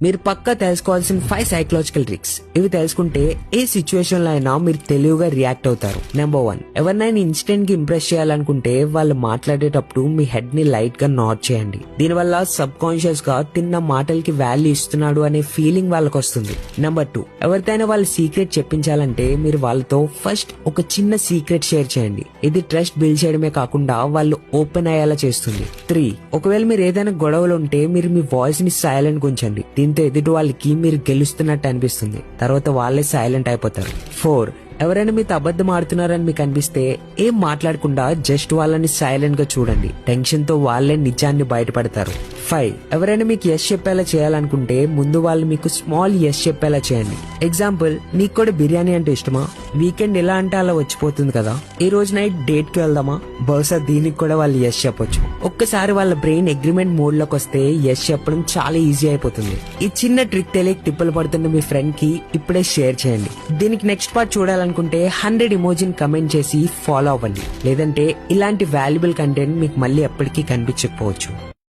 మీరు పక్కా తెలుసుకోవాల్సిన 5 psychological tricks. ఇవి తెలుసుకుంటే ఏ సిచ్యువేషన్ లో అయినా మీరు తెలివిగా రియాక్ట్ అవుతారు. నెంబర్ 1, ఎవరినైనా ఇన్స్టెంట్ గా ఇంప్రెస్ చేయాలనుకుంటే వాళ్ళు మాట్లాడేటప్పుడు మీ హెడ్ ని లైట్ గా నోట్ చేయండి. దీనివల్ల సబ్ కాన్షియస్ గా తిన్న మాటలకి వాల్యూ ఇస్తున్నాడు అనే ఫీలింగ్ వాళ్ళకి వస్తుంది. నెంబర్ 2, ఎవరితోనైనా వాళ్ళ సీక్రెట్ చెప్పించాలంటే మీరు వాళ్ళతో ఫస్ట్ ఒక చిన్న సీక్రెట్ షేర్ చేయండి. ఇది ట్రస్ట్ బిల్డ్ చేయడమే కాకుండా వాళ్ళు ఓపెన్ అయ్యేలా చేస్తుంది. 3, ఒకవేళ మీరు ఏదైనా గొడవలు ఉంటే మీరు మీ వాయిస్ ని సైలెంట్ ఉంచండి. దీంతో ఎదుటి వాళ్ళకి మీరు గెలుస్తున్నట్టు అనిపిస్తుంది. తర్వాత వాళ్ళే సైలెంట్ అయిపోతారు. 4, ఎవరైనా మీతో అబద్ధం ఆడుతున్నారని మీకు అనిపిస్తే ఏం మాట్లాడకుండా జస్ట్ వాళ్ళని సైలెంట్ గా చూడండి. టెన్షన్ తో వాళ్ళే నిజాన్ని బయటపడతారు. 5, ఎవరైనా మీకు ఎస్ చెప్పేలా చేయాలనుకుంటే ముందు వాళ్ళు మీకు స్మాల్ ఎస్ చెప్పేలా చేయండి. ఎగ్జాంపుల్, నీకు కూడా బిర్యానీ అంటే ఇష్టమా? వీకెండ్ ఎలా అంటే అలా వచ్చిపోతుంది కదా, ఈ రోజు నైట్ డేట్ కి వెళ్దామా? బహుశా దీనికి కూడా వాళ్ళు ఎస్ చెప్పొచ్చు. ఒక్కసారి వాళ్ళ బ్రెయిన్ అగ్రిమెంట్ మోడ్ లోకి వస్తే ఎస్ చెప్పడం చాలా ఈజీ అయిపోతుంది. ఈ చిన్న ట్రిక్ తెలియక తిప్పలు పడుతున్న మీ ఫ్రెండ్ కి ఇప్పుడే షేర్ చేయండి. దీనికి నెక్స్ట్ పార్ట్ చూడాలనుకుంటే 100 ఇమోజిని కమెంట్ చేసి ఫాలో అవ్వండి. లేదంటే ఇలాంటి వాల్యుబుల్ కంటెంట్ మీకు మళ్ళీ ఎప్పటికీ కనిపించకపోవచ్చు.